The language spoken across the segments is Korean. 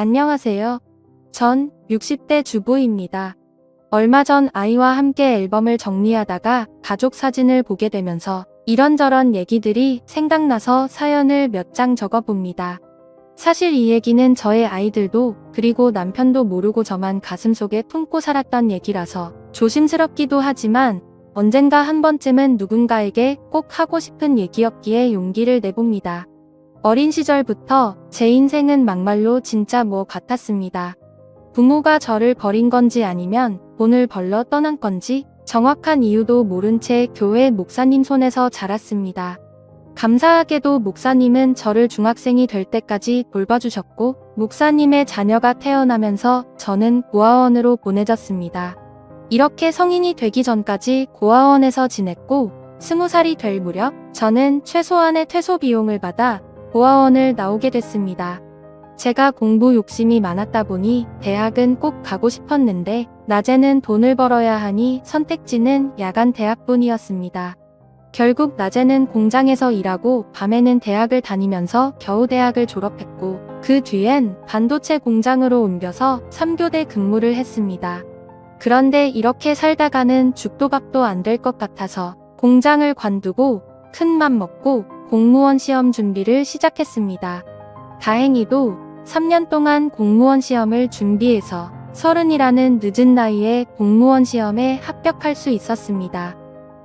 안녕하세요. 전 60대 주부입니다. 얼마 전 아이와 함께 앨범을 정리하다가 가족 사진을 보게 되면서 이런저런 얘기들이 생각나서 사연을 몇 장 적어봅니다. 사실 이 얘기는 저의 아이들도 그리고 남편도 모르고 저만 가슴속에 품고 살았던 얘기라서 조심스럽기도 하지만 언젠가 한 번쯤은 누군가에게 꼭 하고 싶은 얘기였기에 용기를 내봅니다. 어린 시절부터 제 인생은 막말로 진짜 뭐 같았습니다. 부모가 저를 버린 건지 아니면 돈을 벌러 떠난 건지 정확한 이유도 모른 채 교회 목사님 손에서 자랐습니다. 감사하게도 목사님은 저를 중학생이 될 때까지 돌봐주셨고 목사님의 자녀가 태어나면서 저는 고아원으로 보내졌습니다. 이렇게 성인이 되기 전까지 고아원에서 지냈고 20살이 될 무렵 저는 최소한의 퇴소 비용을 받아 고아원을 나오게 됐습니다. 제가 공부 욕심이 많았다 보니 대학은 꼭 가고 싶었는데 낮에는 돈을 벌어야 하니 선택지는 야간 대학뿐이었습니다. 결국 낮에는 공장에서 일하고 밤에는 대학을 다니면서 겨우 대학을 졸업했고 그 뒤엔 반도체 공장으로 옮겨서 3교대 근무를 했습니다. 그런데 이렇게 살다가는 죽도 밥도 안 될 것 같아서 공장을 관두고 큰맘 먹고 공무원 시험 준비를 시작했습니다. 다행히도 3년 동안 공무원 시험을 준비해서 30이라는 늦은 나이에 공무원 시험에 합격할 수 있었습니다.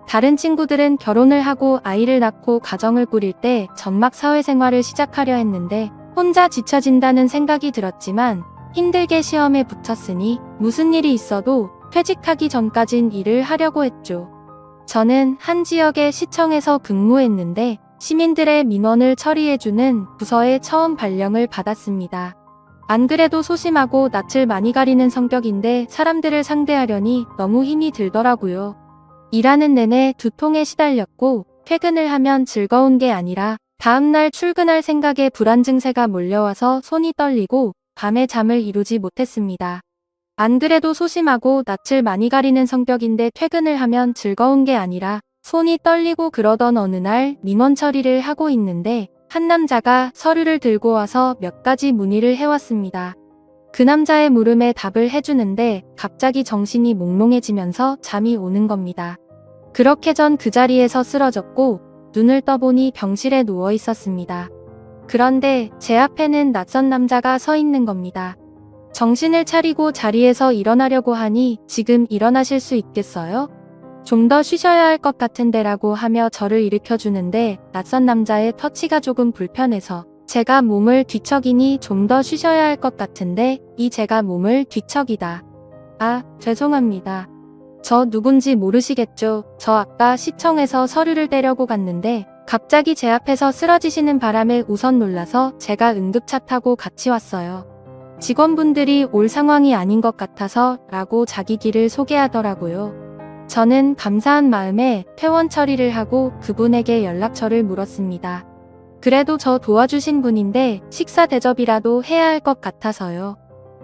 다른 친구들은 결혼을 하고 아이를 낳고 가정을 꾸릴 때 전막 사회생활을 시작하려 했는데 혼자 지쳐진다는 생각이 들었지만 힘들게 시험에 붙었으니 무슨 일이 있어도 퇴직하기 전까진 일을 하려고 했죠. 저는 한 지역의 시청에서 근무했는데 시민들의 민원을 처리해주는 부서에 처음 발령을 받았습니다. 안 그래도 소심하고 낯을 많이 가리는 성격인데 사람들을 상대하려니 너무 힘이 들더라고요. 일하는 내내 두통에 시달렸고 퇴근을 하면 즐거운 게 아니라 다음날 출근할 생각에 불안 증세가 몰려와서 손이 떨리고 밤에 잠을 이루지 못했습니다. 안 그래도 소심하고 낯을 많이 가리는 성격인데 퇴근을 하면 즐거운 게 아니라 손이 떨리고 그러던 어느 날 민원 처리를 하고 있는데 한 남자가 서류를 들고 와서 몇 가지 문의를 해왔습니다. 그 남자의 물음에 답을 해주는데 갑자기 정신이 몽롱해지면서 잠이 오는 겁니다. 그렇게 전 그 자리에서 쓰러졌고 눈을 떠보니 병실에 누워 있었습니다. 그런데 제 앞에는 낯선 남자가 서 있는 겁니다. 정신을 차리고 자리에서 일어나려고 하니 지금 일어나실 수 있겠어요? 좀 더 쉬셔야 할 것 같은데 라고 하며 저를 일으켜주는데 낯선 남자의 터치가 조금 불편해서 제가 몸을 뒤척이니 좀 더 쉬셔야 할 것 같은데 이 제가 몸을 뒤척이다. 아, 죄송합니다. 저 누군지 모르시겠죠? 저 아까 시청에서 서류를 떼려고 갔는데 갑자기 제 앞에서 쓰러지시는 바람에 우선 놀라서 제가 응급차 타고 같이 왔어요. 직원분들이 올 상황이 아닌 것 같아서 라고 자기 길을 소개하더라고요. 저는 감사한 마음에 퇴원 처리를 하고 그분에게 연락처를 물었습니다. 그래도 저 도와주신 분인데 식사 대접이라도 해야 할 것 같아서요.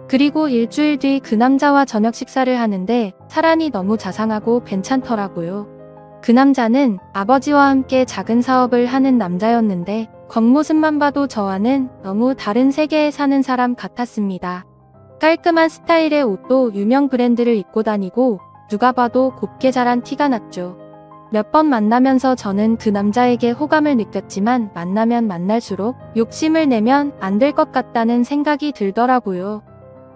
그리고 일주일 뒤 그 남자와 저녁 식사를 하는데 사람이 너무 자상하고 괜찮더라고요. 그 남자는 아버지와 함께 작은 사업을 하는 남자였는데 겉모습만 봐도 저와는 너무 다른 세계에 사는 사람 같았습니다. 깔끔한 스타일의 옷도 유명 브랜드를 입고 다니고 누가 봐도 곱게 자란 티가 났죠. 몇 번 만나면서 저는 그 남자에게 호감을 느꼈지만 만나면 만날수록 욕심을 내면 안 될 것 같다는 생각이 들더라고요.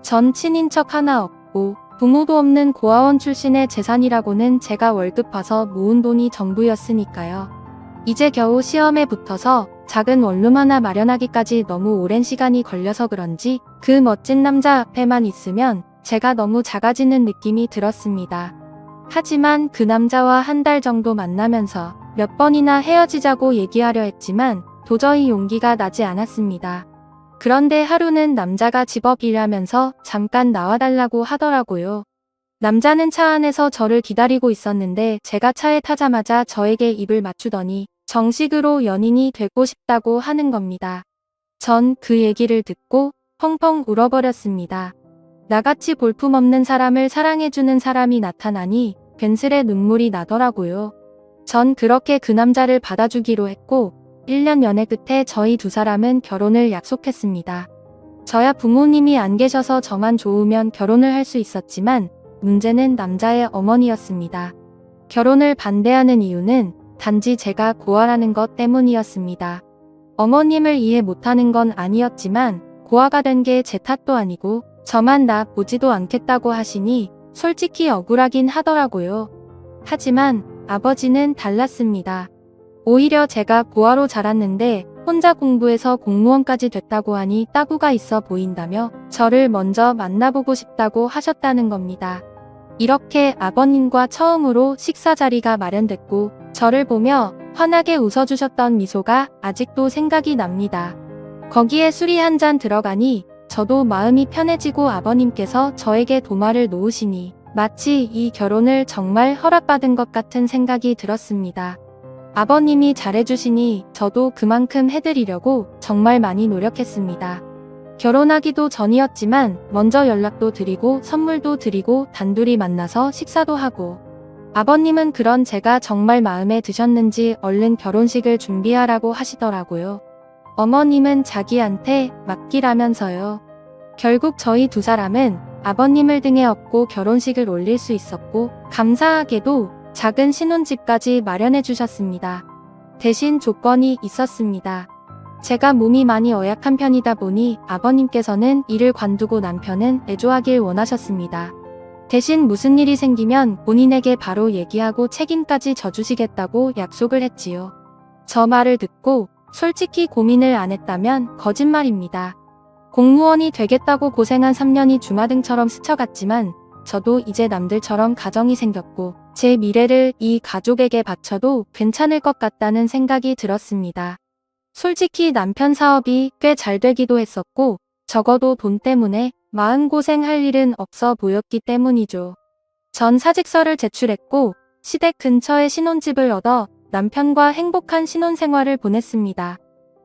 전 친인척 하나 없고 부모도 없는 고아원 출신의 재산이라고는 제가 월급 봐서 모은 돈이 전부였으니까요. 이제 겨우 시험에 붙어서 작은 원룸 하나 마련하기까지 너무 오랜 시간이 걸려서 그런지 그 멋진 남자 앞에만 있으면 제가 너무 작아지는 느낌이 들었습니다. 하지만 그 남자와 한 달 정도 만나면서 몇 번이나 헤어지자고 얘기하려 했지만 도저히 용기가 나지 않았습니다. 그런데 하루는 남자가 집업 일하면서 잠깐 나와달라고 하더라고요. 남자는 차 안에서 저를 기다리고 있었는데 제가 차에 타자마자 저에게 입을 맞추더니 정식으로 연인이 되고 싶다고 하는 겁니다. 전 그 얘기를 듣고 펑펑 울어버렸습니다. 나같이 볼품없는 사람을 사랑해주는 사람이 나타나니 괜스레 눈물이 나더라고요. 전 그렇게 그 남자를 받아주기로 했고 1년 연애 끝에 저희 두 사람은 결혼을 약속했습니다. 저야 부모님이 안 계셔서 저만 좋으면 결혼을 할 수 있었지만 문제는 남자의 어머니였습니다. 결혼을 반대하는 이유는 단지 제가 고아라는 것 때문이었습니다. 어머님을 이해 못하는 건 아니었지만 고아가 된 게 제 탓도 아니고 저만 나 보지도 않겠다고 하시니 솔직히 억울하긴 하더라고요. 하지만 아버지는 달랐습니다. 오히려 제가 고아로 자랐는데 혼자 공부해서 공무원까지 됐다고 하니 따구가 있어 보인다며 저를 먼저 만나보고 싶다고 하셨다는 겁니다. 이렇게 아버님과 처음으로 식사 자리가 마련됐고 저를 보며 환하게 웃어주셨던 미소가 아직도 생각이 납니다. 거기에 술이 한 잔 들어가니 저도 마음이 편해지고 아버님께서 저에게 도마를 놓으시니 마치 이 결혼을 정말 허락받은 것 같은 생각이 들었습니다. 아버님이 잘해주시니 저도 그만큼 해드리려고 정말 많이 노력했습니다. 결혼하기도 전이었지만 먼저 연락도 드리고 선물도 드리고 단둘이 만나서 식사도 하고 아버님은 그런 제가 정말 마음에 드셨는지 얼른 결혼식을 준비하라고 하시더라고요. 어머님은 자기한테 맡기라면서요. 결국 저희 두 사람은 아버님을 등에 업고 결혼식을 올릴 수 있었고 감사하게도 작은 신혼집까지 마련해 주셨습니다. 대신 조건이 있었습니다. 제가 몸이 많이 어약한 편이다 보니 아버님께서는 일을 관두고 남편은 내조하길 원하셨습니다. 대신 무슨 일이 생기면 본인에게 바로 얘기하고 책임까지 져주시겠다고 약속을 했지요. 저 말을 듣고 솔직히 고민을 안 했다면 거짓말입니다. 공무원이 되겠다고 고생한 3년이 주마등처럼 스쳐갔지만 저도 이제 남들처럼 가정이 생겼고 제 미래를 이 가족에게 바쳐도 괜찮을 것 같다는 생각이 들었습니다. 솔직히 남편 사업이 꽤 잘 되기도 했었고 적어도 돈 때문에 마음고생할 일은 없어 보였기 때문이죠. 전 사직서를 제출했고 시댁 근처에 신혼집을 얻어 남편과 행복한 신혼생활을 보냈습니다.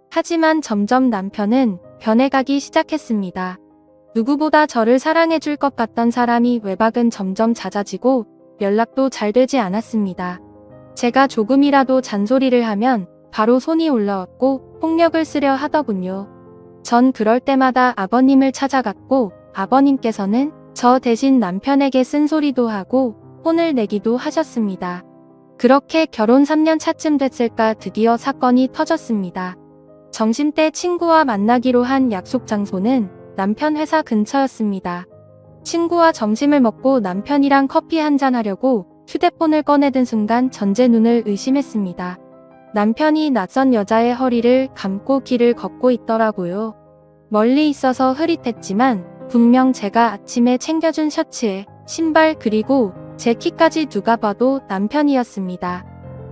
하지만 점점 남편은 변해가기 시작했습니다. 누구보다 저를 사랑해줄 것 같던 사람이 외박은 점점 잦아지고 연락도 잘 되지 않았습니다. 제가 조금이라도 잔소리를 하면 바로 손이 올라왔고 폭력을 쓰려 하더군요. 전 그럴 때마다 아버님을 찾아갔고 아버님께서는 저 대신 남편에게 쓴소리도 하고 혼을 내기도 하셨습니다. 그렇게 결혼 3년 차쯤 됐을까 드디어 사건이 터졌습니다. 점심때 친구와 만나기로 한 약속 장소는 남편 회사 근처였습니다. 친구와 점심을 먹고 남편이랑 커피 한잔 하려고 휴대폰을 꺼내든 순간 전 제 눈을 의심했습니다. 남편이 낯선 여자의 허리를 감고 길을 걷고 있더라고요. 멀리 있어서 흐릿했지만 분명 제가 아침에 챙겨준 셔츠에 신발 그리고 제 키까지 누가 봐도 남편이었습니다.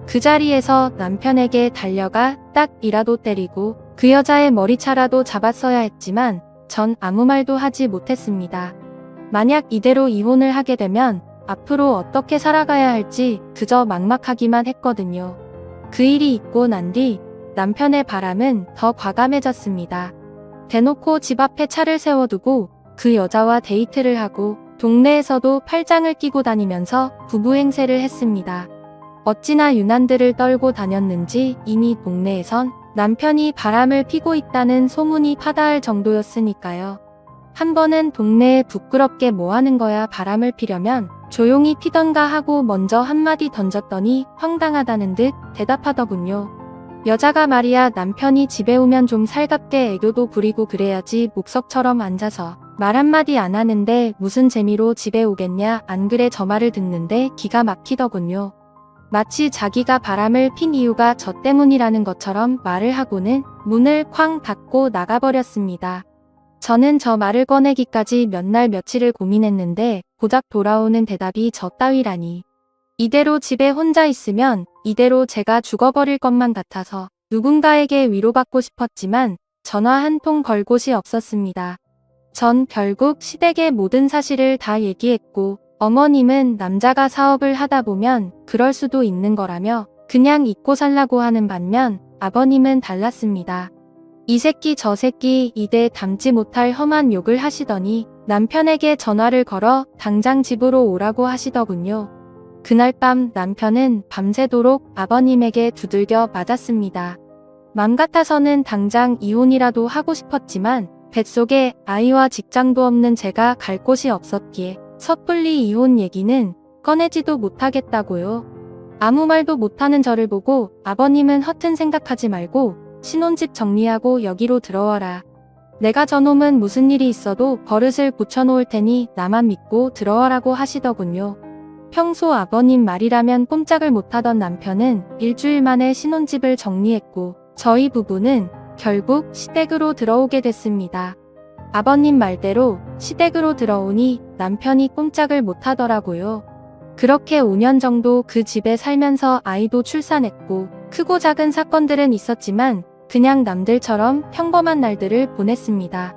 그 자리에서 남편에게 달려가 딱이라도 때리고 그 여자의 머리차라도 잡았어야 했지만 전 아무 말도 하지 못했습니다. 만약 이대로 이혼을 하게 되면 앞으로 어떻게 살아가야 할지 그저 막막하기만 했거든요. 그 일이 있고 난 뒤 남편의 바람은 더 과감해졌습니다. 대놓고 집 앞에 차를 세워두고 그 여자와 데이트를 하고 동네에서도 팔짱을 끼고 다니면서 부부 행세를 했습니다. 어찌나 유난들을 떨고 다녔는지 이미 동네에선 남편이 바람을 피고 있다는 소문이 파다할 정도였으니까요. 한 번은 동네에 부끄럽게 뭐하는 거야 바람을 피려면 조용히 피던가 하고 먼저 한마디 던졌더니 황당하다는 듯 대답하더군요. 여자가 말이야 남편이 집에 오면 좀 살갑게 애교도 부리고 그래야지 목석처럼 앉아서 말 한마디 안 하는데 무슨 재미로 집에 오겠냐 안 그래 저 말을 듣는데 기가 막히더군요. 마치 자기가 바람을 핀 이유가 저 때문이라는 것처럼 말을 하고는 문을 쾅 닫고 나가버렸습니다. 저는 저 말을 꺼내기까지 몇 날 며칠을 고민했는데 고작 돌아오는 대답이 저 따위라니. 이대로 집에 혼자 있으면 이대로 제가 죽어버릴 것만 같아서 누군가에게 위로받고 싶었지만 전화 한 통 걸 곳이 없었습니다. 전 결국 시댁의 모든 사실을 다 얘기했고 어머님은 남자가 사업을 하다 보면 그럴 수도 있는 거라며 그냥 잊고 살라고 하는 반면 아버님은 달랐습니다. 이 새끼 저 새끼 입에 담지 못할 험한 욕을 하시더니 남편에게 전화를 걸어 당장 집으로 오라고 하시더군요. 그날 밤 남편은 밤새도록 아버님에게 두들겨 맞았습니다. 맘 같아서는 당장 이혼이라도 하고 싶었지만 뱃속에 아이와 직장도 없는 제가 갈 곳이 없었기에 섣불리 이혼 얘기는 꺼내지도 못하겠다고요. 아무 말도 못하는 저를 보고 아버님은 허튼 생각하지 말고 신혼집 정리하고 여기로 들어와라. 내가 저놈은 무슨 일이 있어도 버릇을 고쳐놓을 테니 나만 믿고 들어와라고 하시더군요. 평소 아버님 말이라면 꼼짝을 못하던 남편은 일주일 만에 신혼집을 정리했고 저희 부부는 결국 시댁으로 들어오게 됐습니다. 아버님 말대로 시댁으로 들어오니 남편이 꼼짝을 못하더라고요. 그렇게 5년 정도 그 집에 살면서 아이도 출산했고 크고 작은 사건들은 있었지만 그냥 남들처럼 평범한 날들을 보냈습니다.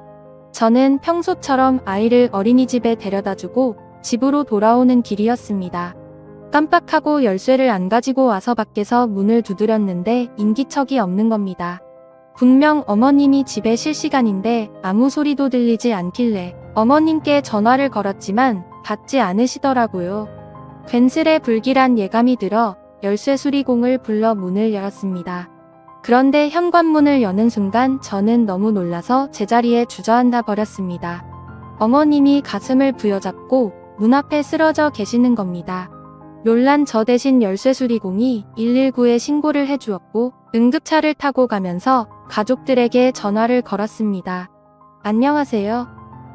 저는 평소처럼 아이를 어린이집에 데려다주고 집으로 돌아오는 길이었습니다. 깜빡하고 열쇠를 안 가지고 와서 밖에서 문을 두드렸는데 인기척이 없는 겁니다. 분명 어머님이 집에 쉴 시간인데 아무 소리도 들리지 않길래 어머님께 전화를 걸었지만 받지 않으시더라고요. 괜스레 불길한 예감이 들어 열쇠 수리공을 불러 문을 열었습니다. 그런데 현관문을 여는 순간 저는 너무 놀라서 제자리에 주저앉아 버렸습니다. 어머님이 가슴을 부여잡고 문 앞에 쓰러져 계시는 겁니다. 놀란 저 대신 열쇠 수리공이 119에 신고를 해주었고 응급차를 타고 가면서 가족들에게 전화를 걸었습니다. 안녕하세요.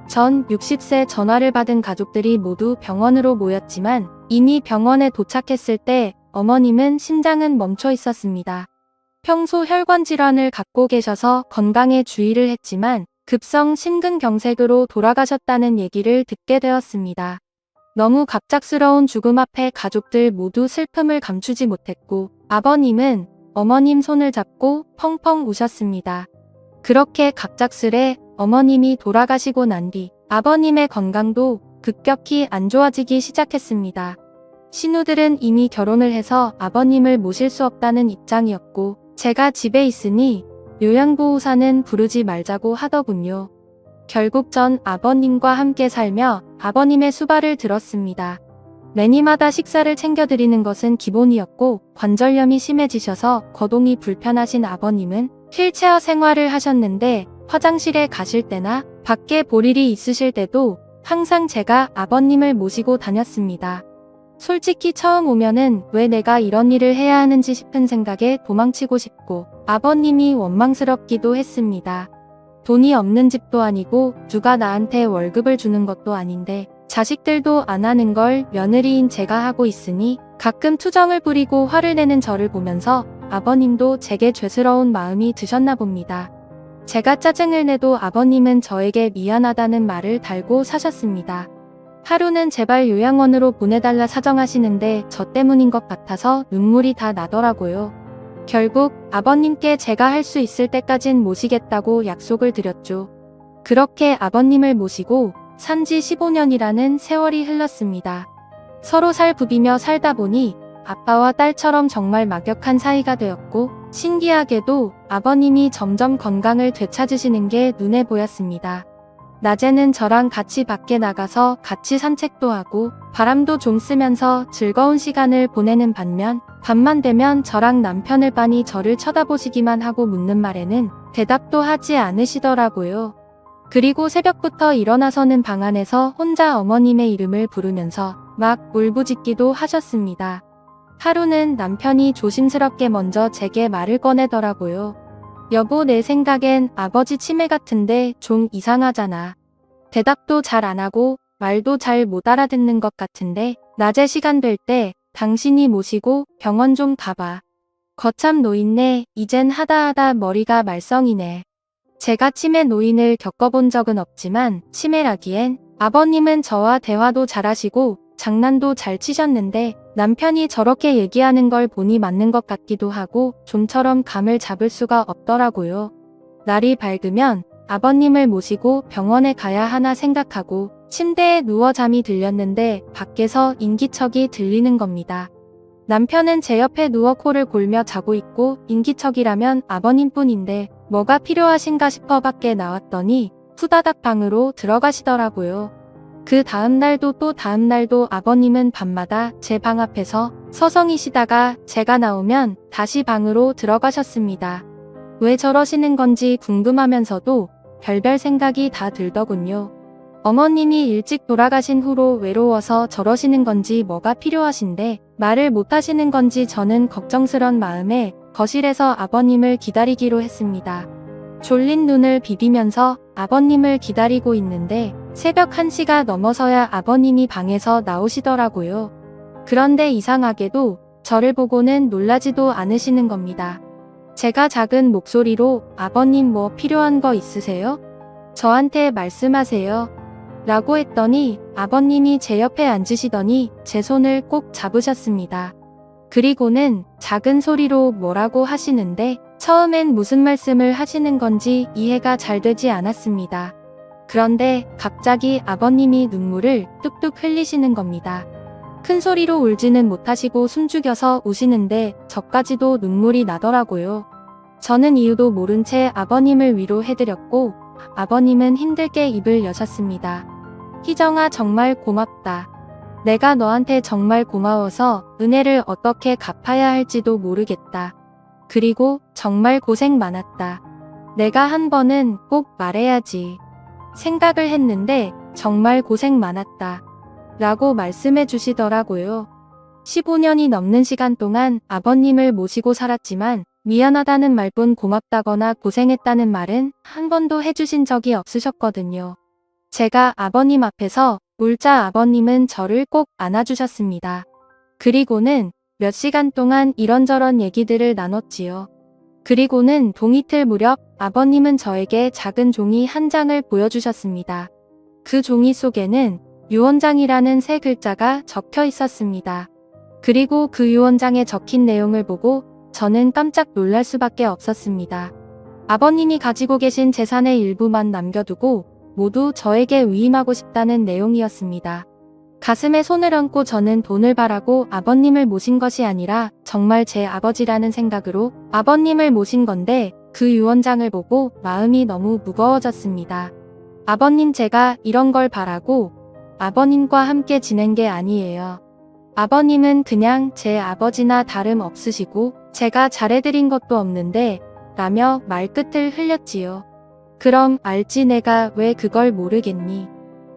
전 60세 전화를 받은 가족들이 모두 병원으로 모였지만 이미 병원에 도착했을 때 어머님은 심장은 멈춰 있었습니다. 평소 혈관 질환을 갖고 계셔서 건강에 주의를 했지만 급성 심근경색으로 돌아가셨다는 얘기를 듣게 되었습니다. 너무 갑작스러운 죽음 앞에 가족들 모두 슬픔을 감추지 못했고 아버님은 어머님 손을 잡고 펑펑 우셨습니다. 그렇게 갑작스레 어머님이 돌아가시고 난 뒤 아버님의 건강도 급격히 안 좋아지기 시작했습니다. 신우들은 이미 결혼을 해서 아버님을 모실 수 없다는 입장이었고 제가 집에 있으니 요양보호사는 부르지 말자고 하더군요. 결국 전 아버님과 함께 살며 아버님의 수발을 들었습니다. 매니마다 식사를 챙겨드리는 것은 기본이었고 관절염이 심해지셔서 거동이 불편하신 아버님은 휠체어 생활을 하셨는데 화장실에 가실 때나 밖에 볼 일이 있으실 때도 항상 제가 아버님을 모시고 다녔습니다. 솔직히 처음 오면은 왜 내가 이런 일을 해야 하는지 싶은 생각에 도망치고 싶고 아버님이 원망스럽기도 했습니다. 돈이 없는 집도 아니고 누가 나한테 월급을 주는 것도 아닌데 자식들도 안 하는 걸 며느리인 제가 하고 있으니 가끔 투정을 부리고 화를 내는 저를 보면서 아버님도 제게 죄스러운 마음이 드셨나 봅니다. 제가 짜증을 내도 아버님은 저에게 미안하다는 말을 달고 사셨습니다. 하루는 제발 요양원으로 보내달라 사정하시는데 저 때문인 것 같아서 눈물이 다 나더라고요. 결국 아버님께 제가 할 수 있을 때까진 모시겠다고 약속을 드렸죠. 그렇게 아버님을 모시고 산지 15년이라는 세월이 흘렀습니다. 서로 살부비며 살다 보니 아빠와 딸처럼 정말 막역한 사이가 되었고 신기하게도 아버님이 점점 건강을 되찾으시는 게 눈에 보였습니다. 낮에는 저랑 같이 밖에 나가서 같이 산책도 하고 바람도 좀 쐬면서 즐거운 시간을 보내는 반면 밤만 되면 저랑 남편을 빤히 저를 쳐다보시기만 하고 묻는 말에는 대답도 하지 않으시더라고요. 그리고 새벽부터 일어나서는 방 안에서 혼자 어머님의 이름을 부르면서 막 울부짖기도 하셨습니다. 하루는 남편이 조심스럽게 먼저 제게 말을 꺼내더라고요. 여보, 내 생각엔 아버지 치매 같은데 좀 이상하잖아. 대답도 잘 안 하고 말도 잘 못 알아듣는 것 같은데 낮에 시간 될 때 당신이 모시고 병원 좀 가봐. 거참 노인네, 이젠 하다하다 머리가 말썽이네. 제가 치매 노인을 겪어본 적은 없지만 치매라기엔 아버님은 저와 대화도 잘하시고 장난도 잘 치셨는데 남편이 저렇게 얘기하는 걸 보니 맞는 것 같기도 하고 좀처럼 감을 잡을 수가 없더라고요. 날이 밝으면 아버님을 모시고 병원에 가야 하나 생각하고 침대에 누워 잠이 들렸는데 밖에서 인기척이 들리는 겁니다. 남편은 제 옆에 누워 코를 골며 자고 있고 인기척이라면 아버님뿐인데 뭐가 필요하신가 싶어 밖에 나왔더니 후다닥 방으로 들어가시더라고요. 그 다음 날도 또 다음 날도 아버님은 밤마다 제 방 앞에서 서성이시다가 제가 나오면 다시 방으로 들어가셨습니다. 왜 저러시는 건지 궁금하면서도 별별 생각이 다 들더군요. 어머님이 일찍 돌아가신 후로 외로워서 저러시는 건지 뭐가 필요하신데 말을 못 하시는 건지 저는 걱정스런 마음에 거실에서 아버님을 기다리기로 했습니다. 졸린 눈을 비비면서 아버님을 기다리고 있는데 새벽 1시가 넘어서야 아버님이 방에서 나오시더라고요. 그런데 이상하게도 저를 보고는 놀라지도 않으시는 겁니다. 제가 작은 목소리로 아버님 뭐 필요한 거 있으세요? 저한테 말씀하세요. 라고 했더니 아버님이 제 옆에 앉으시더니 제 손을 꼭 잡으셨습니다. 그리고는 작은 소리로 뭐라고 하시는데 처음엔 무슨 말씀을 하시는 건지 이해가 잘 되지 않았습니다. 그런데 갑자기 아버님이 눈물을 뚝뚝 흘리시는 겁니다. 큰 소리로 울지는 못하시고 숨죽여서 우시는데 저까지도 눈물이 나더라고요. 저는 이유도 모른 채 아버님을 위로해드렸고 아버님은 힘들게 입을 여셨습니다. 희정아 정말 고맙다. 내가 너한테 정말 고마워서 은혜를 어떻게 갚아야 할지도 모르겠다. 그리고 정말 고생 많았다. 내가 한 번은 꼭 말해야지. 생각을 했는데 정말 고생 많았다. 라고 말씀해 주시더라고요. 15년이 넘는 시간 동안 아버님을 모시고 살았지만 미안하다는 말뿐 고맙다거나 고생했다는 말은 한 번도 해주신 적이 없으셨거든요. 제가 아버님 앞에서 울자 아버님은 저를 꼭 안아주셨습니다. 그리고는 몇 시간 동안 이런저런 얘기들을 나눴지요. 그리고는 동이틀 무렵 아버님은 저에게 작은 종이 한 장을 보여주셨습니다. 그 종이 속에는 유언장이라는 세 글자가 적혀 있었습니다. 그리고 그 유언장에 적힌 내용을 보고 저는 깜짝 놀랄 수밖에 없었습니다. 아버님이 가지고 계신 재산의 일부만 남겨두고 모두 저에게 위임하고 싶다는 내용이었습니다. 가슴에 손을 얹고 저는 돈을 바라고 아버님을 모신 것이 아니라 정말 제 아버지라는 생각으로 아버님을 모신 건데 그 유언장을 보고 마음이 너무 무거워졌습니다. 아버님 제가 이런 걸 바라고 아버님과 함께 지낸 게 아니에요. 아버님은 그냥 제 아버지나 다름 없으시고 제가 잘해드린 것도 없는데 라며 말끝을 흘렸지요. 그럼 알지 내가 왜 그걸 모르겠니?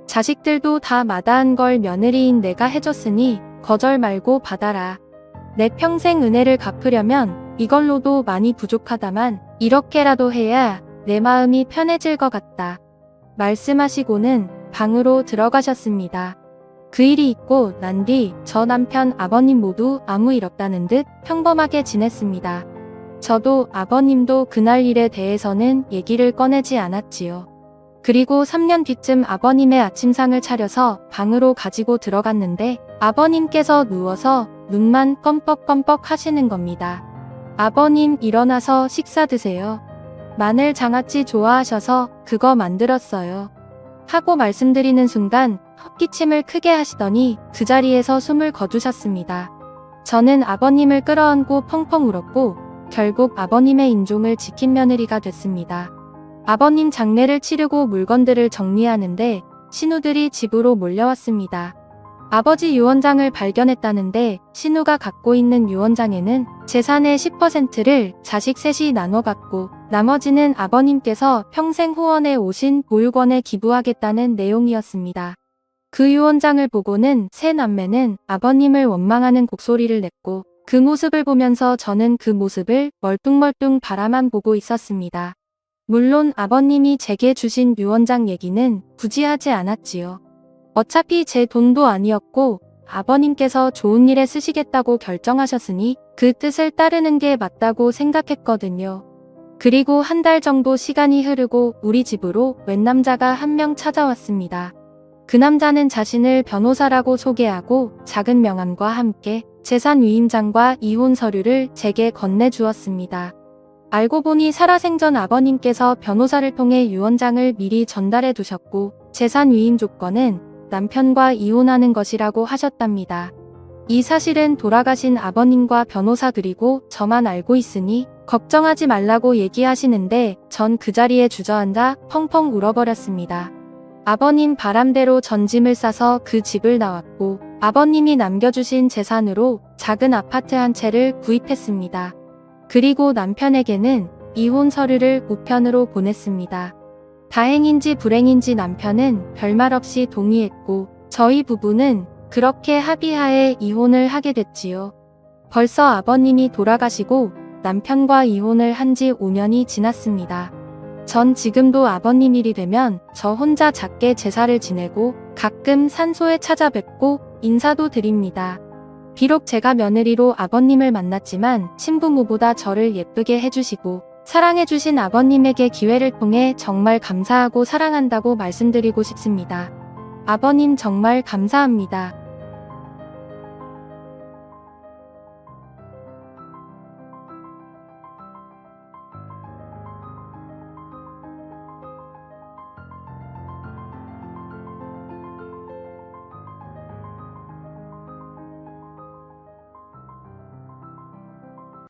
자식들도 다 마다한 걸 며느리인 내가 해줬으니 거절 말고 받아라. 내 평생 은혜를 갚으려면 이걸로도 많이 부족하다만 이렇게라도 해야 내 마음이 편해질 것 같다. 말씀하시고는 방으로 들어가셨습니다. 그 일이 있고 난 뒤 저 남편 아버님 모두 아무 일 없다는 듯 평범하게 지냈습니다. 저도 아버님도 그날 일에 대해서는 얘기를 꺼내지 않았지요. 그리고 3년 뒤쯤 아버님의 아침상을 차려서 방으로 가지고 들어갔는데 아버님께서 누워서 눈만 껌뻑껌뻑 하시는 겁니다. 아버님 일어나서 식사 드세요. 마늘 장아찌 좋아하셔서 그거 만들었어요. 하고 말씀드리는 순간 헛기침을 크게 하시더니 그 자리에서 숨을 거두셨습니다. 저는 아버님을 끌어안고 펑펑 울었고 결국 아버님의 인종을 지킨 며느리가 됐습니다. 아버님 장례를 치르고 물건들을 정리하는데 신우들이 집으로 몰려왔습니다. 아버지 유언장을 발견했다는데 신우가 갖고 있는 유언장에는 재산의 10%를 자식 셋이 나눠 갖고 나머지는 아버님께서 평생 후원해 오신 보육원에 기부하겠다는 내용이었습니다. 그 유언장을 보고는 세 남매는 아버님을 원망하는 곡소리를 냈고 그 모습을 보면서 저는 그 모습을 멀뚱멀뚱 바라만 보고 있었습니다. 물론 아버님이 제게 주신 유언장 얘기는 굳이 하지 않았지요. 어차피 제 돈도 아니었고 아버님께서 좋은 일에 쓰시겠다고 결정하셨으니 그 뜻을 따르는 게 맞다고 생각했거든요. 그리고 한 달 정도 시간이 흐르고 우리 집으로 웬 남자가 한 명 찾아왔습니다. 그 남자는 자신을 변호사라고 소개하고 작은 명함과 함께 재산 위임장과 이혼 서류를 제게 건네주었습니다. 알고 보니 살아생전 아버님께서 변호사를 통해 유언장을 미리 전달해 두셨고 재산 위임 조건은 남편과 이혼하는 것이라고 하셨답니다. 이 사실은 돌아가신 아버님과 변호사 그리고 저만 알고 있으니 걱정하지 말라고 얘기하시는데 전 그 자리에 주저앉아 펑펑 울어버렸습니다. 아버님 바람대로 전 짐을 싸서 그 집을 나왔고 아버님이 남겨주신 재산으로 작은 아파트 한 채를 구입했습니다. 그리고 남편에게는 이혼 서류를 우편으로 보냈습니다. 다행인지 불행인지 남편은 별말 없이 동의했고 저희 부부는 그렇게 합의하에 이혼을 하게 됐지요. 벌써 아버님이 돌아가시고 남편과 이혼을 한 지 5년이 지났습니다. 전 지금도 아버님 일이 되면 저 혼자 작게 제사를 지내고 가끔 산소에 찾아뵙고 인사도 드립니다. 비록 제가 며느리로 아버님을 만났지만 신부모보다 저를 예쁘게 해주시고 사랑해주신 아버님에게 기회를 통해 정말 감사하고 사랑한다고 말씀드리고 싶습니다. 아버님 정말 감사합니다.